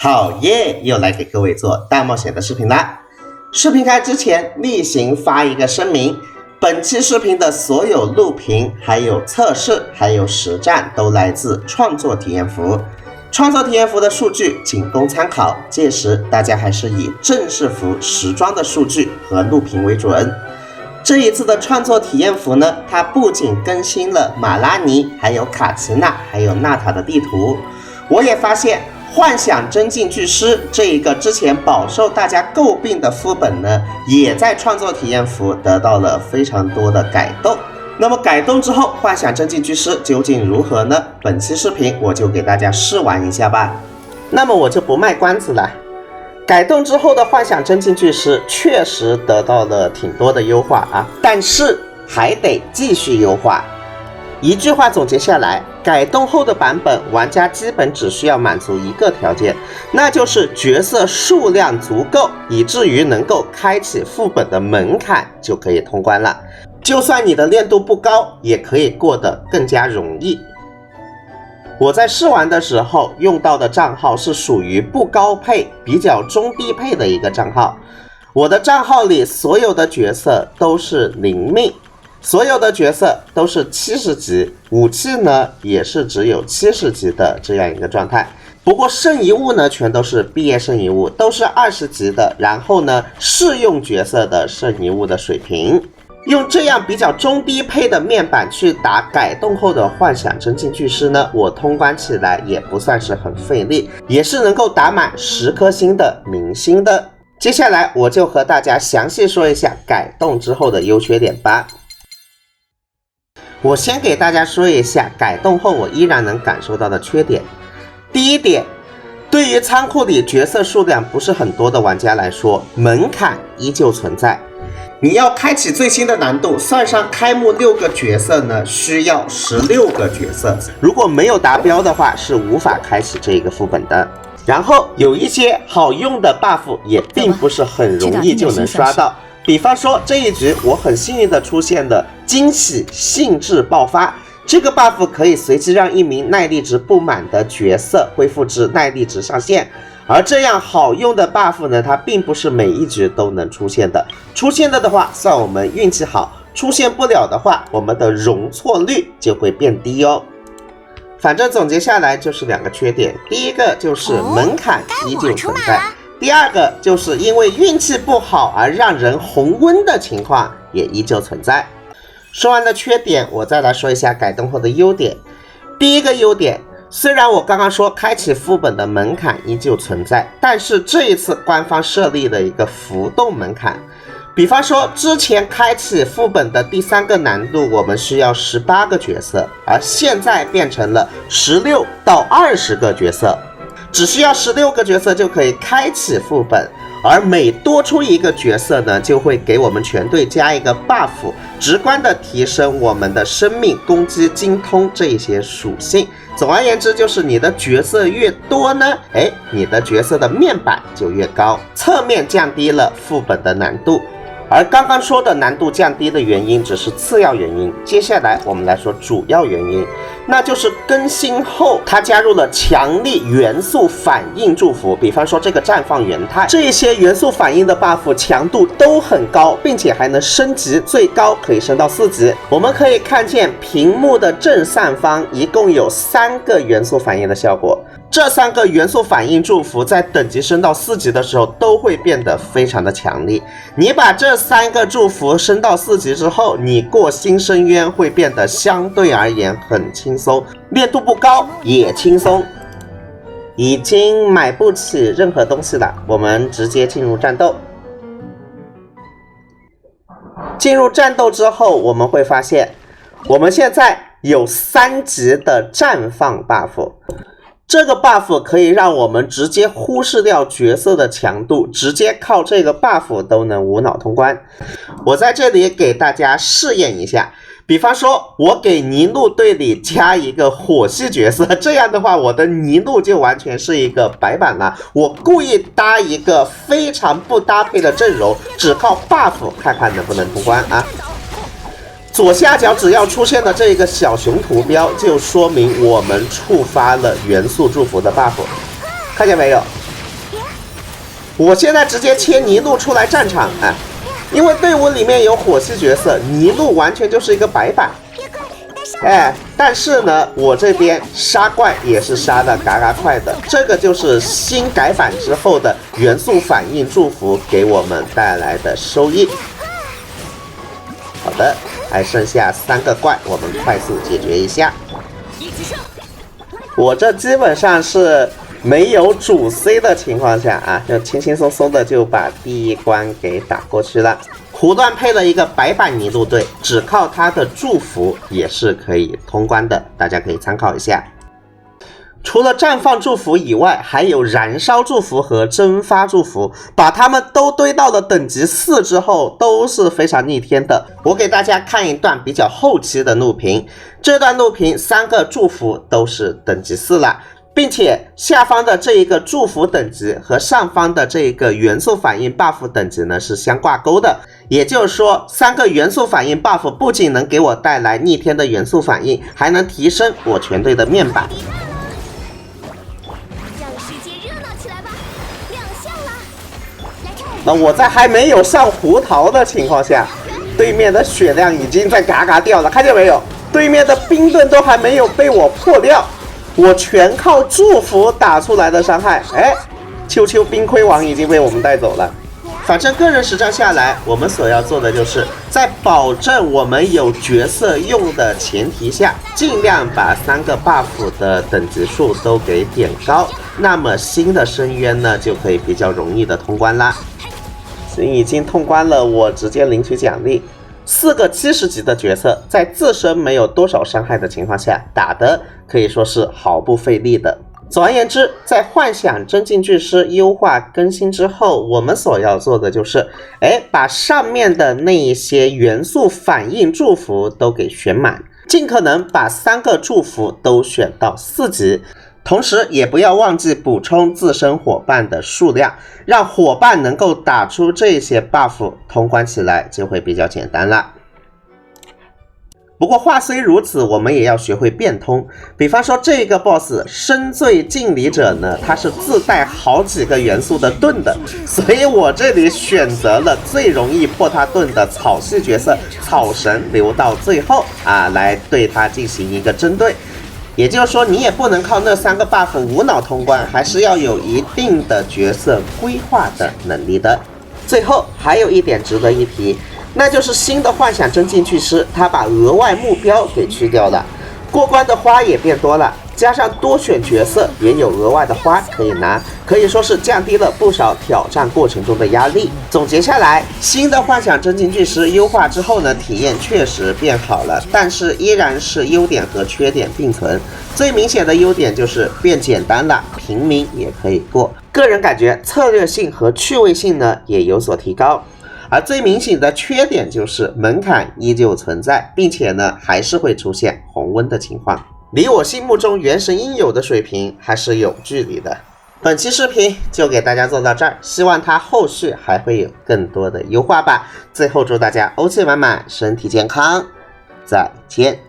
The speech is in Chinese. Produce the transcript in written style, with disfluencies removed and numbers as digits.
好耶，又来给各位做大冒险的视频啦！视频开之前，例行发一个声明，本期视频的所有录屏、还有测试、还有实战都来自创作体验服。创作体验服的数据仅供参考，届时大家还是以正式服时装的数据和录屏为准。这一次的创作体验服呢，它不仅更新了马拉尼、还有卡奇娜、还有娜塔的地图，我也发现幻想真境巨狮这一个之前饱受大家诟病的副本呢，也在创作体验服得到了非常多的改动。那么改动之后，幻想真境巨狮究竟如何呢？本期视频我就给大家试玩一下吧。那么我就不卖关子了。改动之后的幻想真境巨狮确实得到了挺多的优化啊，但是还得继续优化。一句话总结下来，改动后的版本，玩家基本只需要满足一个条件，那就是角色数量足够，以至于能够开启副本的门槛就可以通关了。就算你的练度不高，也可以过得更加容易。我在试玩的时候用到的账号是属于不高配、比较中低配的一个账号。我的账号里所有的角色都是0命，所有的角色都是70级，武器呢也是只有70级的这样一个状态。不过圣遗物呢全都是毕业圣遗物，都是20级的，然后呢适用角色的圣遗物的水平。用这样比较中低配的面板去打改动后的幻想真境巨狮呢，我通关起来也不算是很费力，也是能够打满10颗星的明星的。接下来我就和大家详细说一下改动之后的优缺点吧。我先给大家说一下改动后我依然能感受到的缺点。第一点，对于仓库里角色数量不是很多的玩家来说，门槛依旧存在。你要开启最新的难度，算上开幕6个角色呢，需要16个角色，如果没有达标的话，是无法开启这个副本的。然后有一些好用的 buff 也并不是很容易就能刷到，比方说这一局我很幸运的出现了惊喜兴致爆发，这个 buff 可以随机让一名耐力值不满的角色恢复至耐力值上限。而这样好用的 buff 呢，它并不是每一局都能出现的，出现的话算我们运气好，出现不了的话，我们的容错率就会变低哦。反正总结下来就是2个缺点，第一个就是门槛依旧存在，第二个就是因为运气不好而让人红温的情况也依旧存在。说完了缺点，我再来说一下改动后的优点。第一个优点，虽然我刚刚说开启副本的门槛依旧存在，但是这一次官方设立了一个浮动门槛。比方说之前开启副本的第3个难度我们需要18个角色，而现在变成了16到20个角色，只需要16个角色就可以开启副本，而每多出一个角色呢，就会给我们全队加一个 buff， 直观的提升我们的生命、攻击、精通这些属性。总而言之，就是你的角色越多呢，你的角色的面板就越高，侧面降低了副本的难度。而刚刚说的难度降低的原因只是次要原因，接下来我们来说主要原因，那就是更新后它加入了强力元素反应祝福，比方说这个绽放元太，这些元素反应的 buff 强度都很高，并且还能升级，最高可以升到4级。我们可以看见屏幕的正上方一共有3个元素反应的效果，这3个元素反应祝福在等级升到4级的时候都会变得非常的强力。你把这3个祝福升到4级之后，你过新深渊会变得相对而言很轻松，练度不高也轻松。已经买不起任何东西了，我们直接进入战斗。进入战斗之后，我们会发现我们现在有3级的绽放 buff，这个 buff 可以让我们直接忽视掉角色的强度，直接靠这个 buff 都能无脑通关。我在这里给大家试验一下，比方说我给尼禄队里加一个火系角色，这样的话我的尼禄就完全是一个白板了。我故意搭一个非常不搭配的阵容，只靠 buff 看看能不能通关啊。左下角只要出现了这个小熊图标，就说明我们触发了元素祝福的 buff， 看见没有？我现在直接切尼禄出来战场啊，因为队伍里面有火系角色，尼禄完全就是一个白板。哎，但是呢，我这边杀怪也是杀的嘎嘎快的，这个就是新改版之后的元素反应祝福给我们带来的收益。好的，还剩下3个怪，我们快速解决一下。我这基本上是没有主 C 的情况下啊，就轻轻松松的就把第一关给打过去了。胡乱配了一个白板尼禄队，只靠他的祝福也是可以通关的，大家可以参考一下。除了绽放祝福以外，还有燃烧祝福和蒸发祝福，把它们都堆到了等级4之后，都是非常逆天的。我给大家看一段比较后期的录屏，这段录屏3个祝福都是等级4了，并且下方的这一个祝福等级和上方的这一个元素反应 buff 等级呢是相挂钩的，也就是说3个元素反应 buff 不仅能给我带来逆天的元素反应，还能提升我全队的面板。那我在还没有上胡桃的情况下，对面的血量已经在嘎嘎掉了，看见没有？对面的冰盾都还没有被我破掉，我全靠祝福打出来的伤害。哎，秋秋冰盔王已经被我们带走了。反正个人实战下来，我们所要做的就是在保证我们有角色用的前提下，尽量把3个 buff 的等级数都给点高，那么新的深渊呢就可以比较容易的通关啦。已经通关了，我直接领取奖励。4个70级的角色，在自身没有多少伤害的情况下，打的可以说是毫不费力的。总而言之，在幻想真境巨狮优化更新之后，我们所要做的就是把上面的那一些元素反应祝福都给选满，尽可能把3个祝福都选到4级。同时也不要忘记补充自身伙伴的数量，让伙伴能够打出这些 buff， 通关起来就会比较简单了。不过话虽如此，我们也要学会变通。比方说这个 boss 深邃敬礼者呢，它是自带好几个元素的盾的，所以我这里选择了最容易破他盾的草系角色草神留到最后啊，来对他进行一个针对。也就是说，你也不能靠那3个 buff 无脑通关，还是要有一定的角色规划的能力的。最后还有一点值得一提，那就是新的幻想真境巨狮，它把额外目标给去掉了，过关的花也变多了，加上多选角色也有额外的花可以拿，可以说是降低了不少挑战过程中的压力。总结下来，新的幻想真境巨狮优化之后呢，体验确实变好了，但是依然是优点和缺点并存。最明显的优点就是变简单了，平民也可以过。个人感觉策略性和趣味性呢也有所提高。而最明显的缺点就是门槛依旧存在，并且呢还是会出现红温的情况，离我心目中原神应有的水平还是有距离的。本期视频就给大家做到这儿，希望它后续还会有更多的优化吧。最后祝大家欧气满满，身体健康，再见。